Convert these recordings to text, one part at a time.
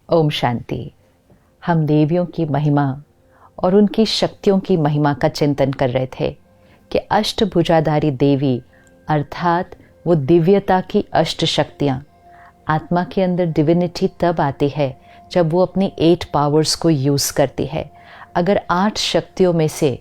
ओम शांति। हम देवियों की महिमा और उनकी शक्तियों की महिमा का चिंतन कर रहे थे कि अष्टभुजाधारी देवी अर्थात वो दिव्यता की अष्ट शक्तियाँ। आत्मा के अंदर डिविनिटी तब आती है जब वो अपनी 8 पावर्स को यूज़ करती है। अगर 8 शक्तियों में से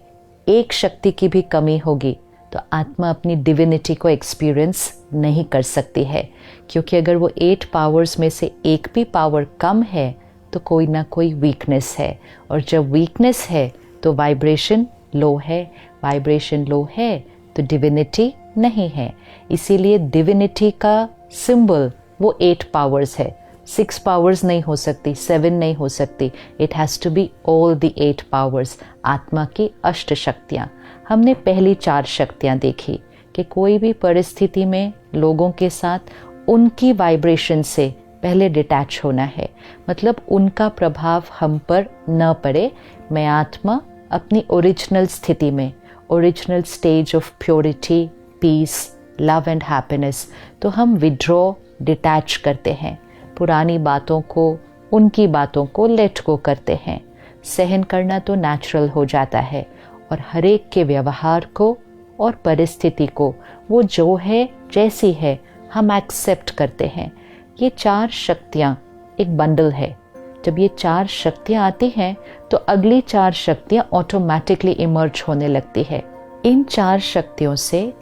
एक शक्ति की भी कमी होगी तो आत्मा अपनी डिविनिटी को एक्सपीरियंस नहीं कर सकती है, क्योंकि अगर वो 8 पावर्स में से एक भी पावर कम है तो कोई ना कोई वीकनेस है, और जब वीकनेस है तो वाइब्रेशन लो है, वाइब्रेशन लो है तो डिविनिटी नहीं है। इसीलिए डिविनिटी का सिंबल वो 8 पावर्स है। 6 पावर्स नहीं हो सकती, 7 नहीं हो सकती, it has to be all the 8 powers, आत्मा की अष्ट शक्तियाँ। हमने पहली 4 शक्तियाँ देखी कि कोई भी परिस्थिति में लोगों के साथ उनकी वाइब्रेशन से पहले डिटैच होना है, मतलब उनका प्रभाव हम पर न पड़े। मैं आत्मा अपनी ओरिजिनल स्थिति में, original stage of purity, peace, love and happiness, तो हम विड्रॉ, डिटैच करते हैं। पुरानी बातों को, उनकी बातों को लेट गो करते हैं। सहन करना तो नेचुरल हो जाता है, और हर एक के व्यवहार को और परिस्थिति को वो जो है जैसी है हम एक्सेप्ट करते हैं। ये 4 शक्तियाँ एक बंडल है। जब ये 4 शक्तियाँ आती हैं तो अगली 4 शक्तियाँ ऑटोमेटिकली इमर्ज होने लगती है। इन 4 शक्तियों से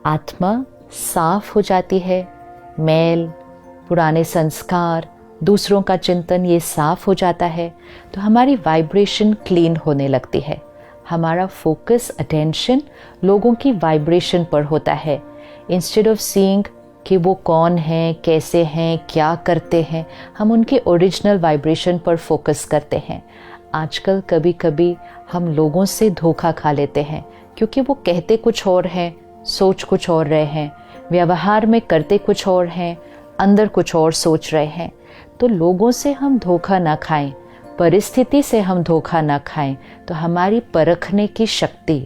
आत्मा साफ हो जाती है। मैल, पुराने संस्कार, दूसरों का चिंतन, ये साफ हो जाता है तो हमारी वाइब्रेशन क्लीन होने लगती है। हमारा फोकस, अटेंशन लोगों की वाइब्रेशन पर होता है। इंस्टेड ऑफ सीइंग कि वो कौन हैं, कैसे हैं, क्या करते हैं, हम उनके ओरिजिनल वाइब्रेशन पर फोकस करते हैं। आजकल कभी कभी हम लोगों से धोखा खा लेते हैं, क्योंकि वो कहते कुछ और हैं, सोच कुछ और रहे हैं, व्यवहार में करते कुछ और हैं, अंदर कुछ और सोच रहे हैं। तो लोगों से हम धोखा ना खाएं, परिस्थिति से हम धोखा ना खाएं, तो हमारी परखने की शक्ति,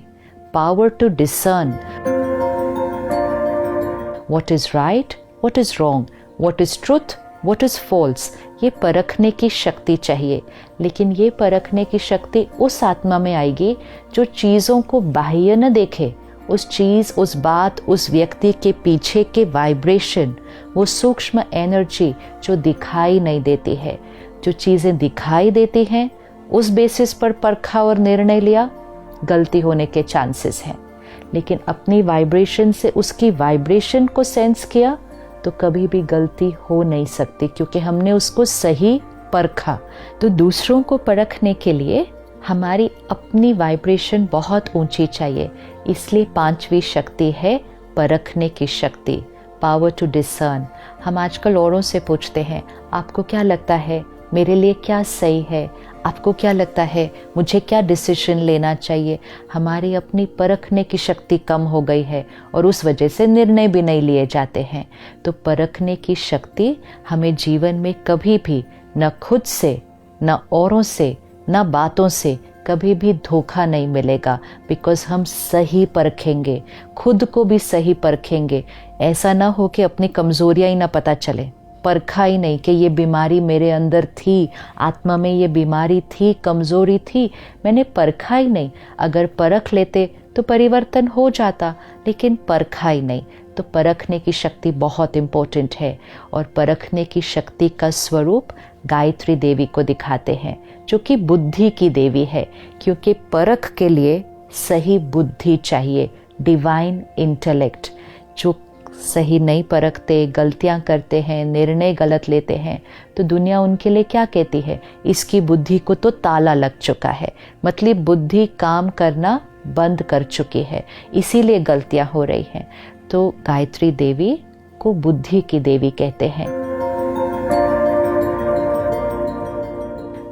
power to discern what is right, what is wrong, what is truth, what is false, ये परखने की शक्ति चाहिए। लेकिन ये परखने की शक्ति उस आत्मा में आएगी जो चीज़ों को बाह्य न देखे, उस चीज़, उस बात, उस व्यक्ति के पीछे के वाइब्रेशन, वो सूक्ष्म एनर्जी जो दिखाई नहीं देती है। जो चीज़ें दिखाई देती हैं उस बेसिस पर परखा और निर्णय लिया, गलती होने के चांसेस हैं। लेकिन अपनी वाइब्रेशन से उसकी वाइब्रेशन को सेंस किया तो कभी भी गलती हो नहीं सकती, क्योंकि हमने उसको सही परखा। तो दूसरों को परखने के लिए हमारी अपनी वाइब्रेशन बहुत ऊंची चाहिए। इसलिए 5वीं शक्ति है परखने की शक्ति, पावर टू डिसर्न। हम आजकल औरों से पूछते हैं, आपको क्या लगता है मेरे लिए क्या सही है, आपको क्या लगता है मुझे क्या डिसीजन लेना चाहिए। हमारी अपनी परखने की शक्ति कम हो गई है और उस वजह से निर्णय भी नहीं लिए जाते हैं। तो परखने की शक्ति हमें जीवन में कभी भी न खुद से, न औरों से, न बातों से कभी भी धोखा नहीं मिलेगा, बिकॉज हम सही परखेंगे, खुद को भी सही परखेंगे। ऐसा ना हो कि अपनी कमजोरियां ही ना पता चले, परखा ही नहीं कि ये बीमारी मेरे अंदर थी, आत्मा में ये बीमारी थी, कमजोरी थी, मैंने परखा ही नहीं। अगर परख लेते तो परिवर्तन हो जाता, लेकिन परखा ही नहीं। तो परखने की शक्ति बहुत इम्पोर्टेंट है, और परखने की शक्ति का स्वरूप गायत्री देवी को दिखाते हैं, जो कि बुद्धि की देवी है, क्योंकि परख के लिए सही बुद्धि चाहिए, डिवाइन इंटेलेक्ट। जो सही नहीं परखते, गलतियां करते हैं, निर्णय गलत लेते हैं, तो दुनिया उनके लिए क्या कहती है, इसकी बुद्धि को तो ताला लग चुका है, मतलब बुद्धि काम करना बंद कर चुकी है, इसीलिए गलतियां हो रही हैं। तो गायत्री देवी को बुद्धि की देवी कहते हैं।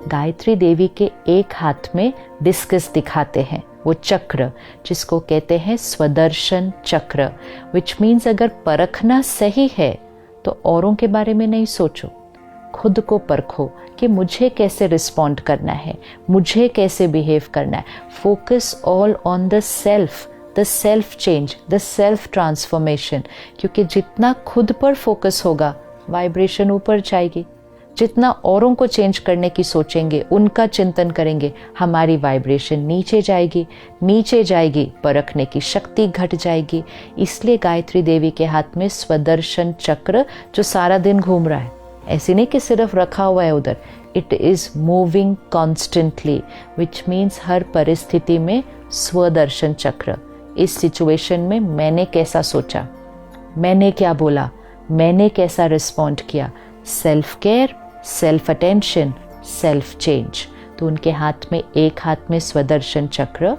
गायत्री देवी के एक हाथ में डिस्कस दिखाते हैं, वो चक्र जिसको कहते हैं स्वदर्शन चक्र, विच मीन्स अगर परखना सही है तो औरों के बारे में नहीं सोचो, खुद को परखो कि मुझे कैसे रिस्पॉन्ड करना है, मुझे कैसे बिहेव करना है। Focus all on the self, the self change, the self transformation, क्योंकि जितना खुद पर फोकस होगा वाइब्रेशन ऊपर जाएगी। जितना औरों को चेंज करने की सोचेंगे, उनका चिंतन करेंगे, हमारी वाइब्रेशन नीचे जाएगी, परखने की शक्ति घट जाएगी। इसलिए गायत्री देवी के हाथ में स्वदर्शन चक्र जो सारा दिन घूम रहा है, ऐसे नहीं कि सिर्फ रखा हुआ है उधर, it is moving constantly, which means हर परिस्थिति में स्वदर्शन चक्र। इस सिचुएशन में मैंने कैसा सोचा, मैंने क्या बोला, मैंने कैसा रिस्पॉन्ड किया, self care, self attention, self change. तो उनके हाथ में, एक हाथ में स्वदर्शन चक्र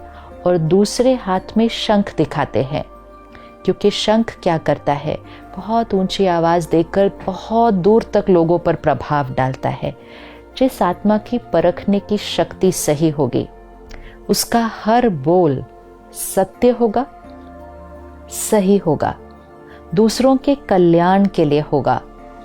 और दूसरे हाथ में शंख दिखाते हैं, क्योंकि शंख क्या करता है, बहुत ऊंची आवाज़ देकर बहुत दूर तक लोगों पर प्रभाव डालता है। जिस आत्मा की परखने की शक्ति सही होगी, उसका हर बोल सत्य होगा, सही होगा, दूसरों के कल्याण के लिए होगा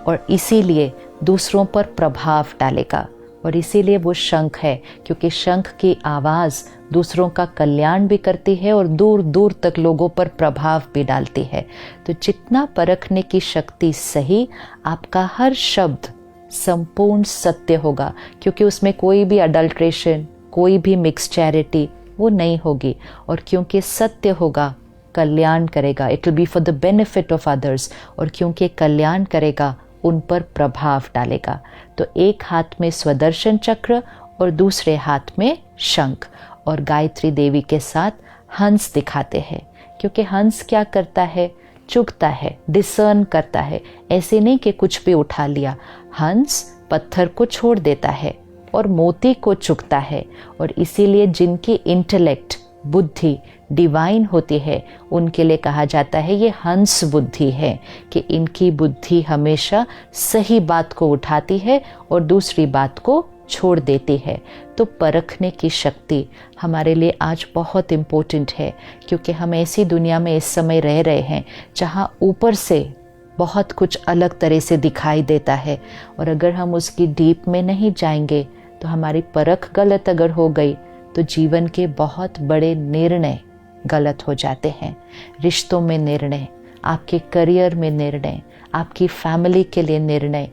और इसीलिए दूसरों पर प्रभाव डालेगा। और इसीलिए वो शंख है, क्योंकि शंख की आवाज़ दूसरों का कल्याण भी करती है और दूर दूर तक लोगों पर प्रभाव भी डालती है। तो जितना परखने की शक्ति सही, आपका हर शब्द संपूर्ण सत्य होगा, क्योंकि उसमें कोई भी अडल्ट्रेशन, कोई भी मिक्सचैरिटी वो नहीं होगी। और क्योंकि सत्य होगा, कल्याण करेगा, it will be for the benefit of others. और क्योंकि कल्याण करेगा, उन पर प्रभाव डालेगा। तो एक हाथ में स्वदर्शन चक्र और दूसरे हाथ में शंख, और गायत्री देवी के साथ हंस दिखाते हैं, क्योंकि हंस क्या करता है, चुगता है, डिसर्न करता है। ऐसे नहीं कि कुछ भी उठा लिया, हंस पत्थर को छोड़ देता है और मोती को चुगता है। और इसीलिए जिनकी इंटेलेक्ट, बुद्धि डिवाइन होती है, उनके लिए कहा जाता है ये हंस बुद्धि है, कि इनकी बुद्धि हमेशा सही बात को उठाती है और दूसरी बात को छोड़ देती है। तो परखने की शक्ति हमारे लिए आज बहुत इम्पोर्टेंट है, क्योंकि हम ऐसी दुनिया में इस समय रह रहे हैं जहाँ ऊपर से बहुत कुछ अलग तरह से दिखाई देता है, और अगर हम उसकी डीप में नहीं जाएंगे तो हमारी परख गलत अगर हो गई तो जीवन के बहुत बड़े निर्णय गलत हो जाते हैं। रिश्तों में निर्णय, आपके करियर में निर्णय, आपकी फैमिली के लिए निर्णय,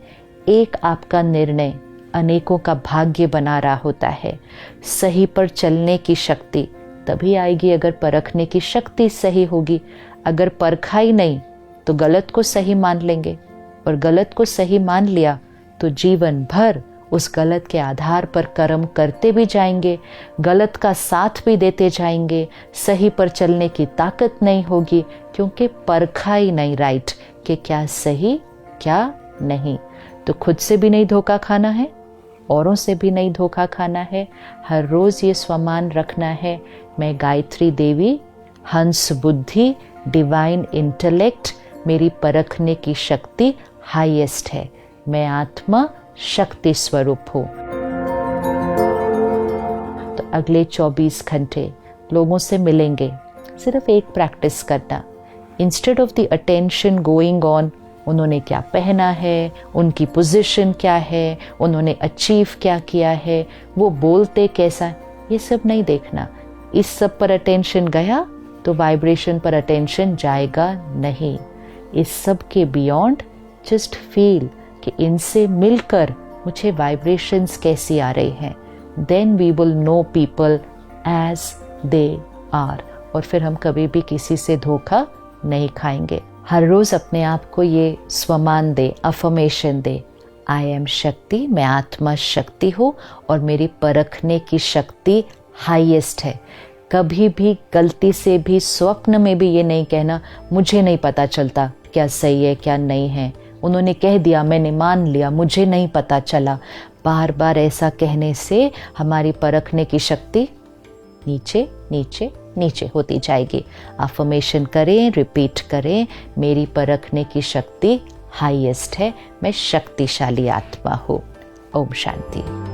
एक आपका निर्णय अनेकों का भाग्य बना रहा होता है। सही पर चलने की शक्ति तभी आएगी अगर परखने की शक्ति सही होगी। अगर परखा ही नहीं तो गलत को सही मान लेंगे, और गलत को सही मान लिया तो जीवन भर उस गलत के आधार पर कर्म करते भी जाएंगे, गलत का साथ भी देते जाएंगे। सही पर चलने की ताकत नहीं होगी, क्योंकि परखा ही नहीं राइट कि क्या सही क्या नहीं। तो खुद से भी नहीं धोखा खाना है, औरों से भी नहीं धोखा खाना है। हर रोज़ ये स्वमान रखना है, मैं गायत्री देवी, हंस बुद्धि, डिवाइन इंटेलेक्ट, मेरी परखने की शक्ति हाईएस्ट है, मैं आत्मा शक्ति स्वरूप हूँ। तो अगले 24 घंटे लोगों से मिलेंगे, सिर्फ एक प्रैक्टिस करना, instead of the attention going on उन्होंने क्या पहना है, उनकी पोजीशन क्या है, उन्होंने अचीव क्या किया है, वो बोलते कैसा, ये सब नहीं देखना। इस सब पर अटेंशन गया तो वाइब्रेशन पर अटेंशन जाएगा नहीं। इस सब के बियॉन्ड जस्ट फील कि इनसे मिलकर मुझे वाइब्रेशंस कैसी आ रही हैं, then we will know people as they are, और फिर हम कभी भी किसी से धोखा नहीं खाएंगे। हर रोज़ अपने आप को ये स्वमान दे, अफर्मेशन दे, आई एम शक्ति, मैं आत्मा शक्ति हूँ और मेरी परखने की शक्ति हाईएस्ट है। कभी भी गलती से भी, स्वप्न में भी ये नहीं कहना मुझे नहीं पता चलता क्या सही है क्या नहीं है, उन्होंने कह दिया मैंने मान लिया, मुझे नहीं पता चला। बार बार ऐसा कहने से हमारी परखने की शक्ति नीचे नीचे नीचे होती जाएगी। अफर्मेशन करें, रिपीट करें, मेरी परखने की शक्ति हाईएस्ट है, मैं शक्तिशाली आत्मा हूँ। ओम शांति।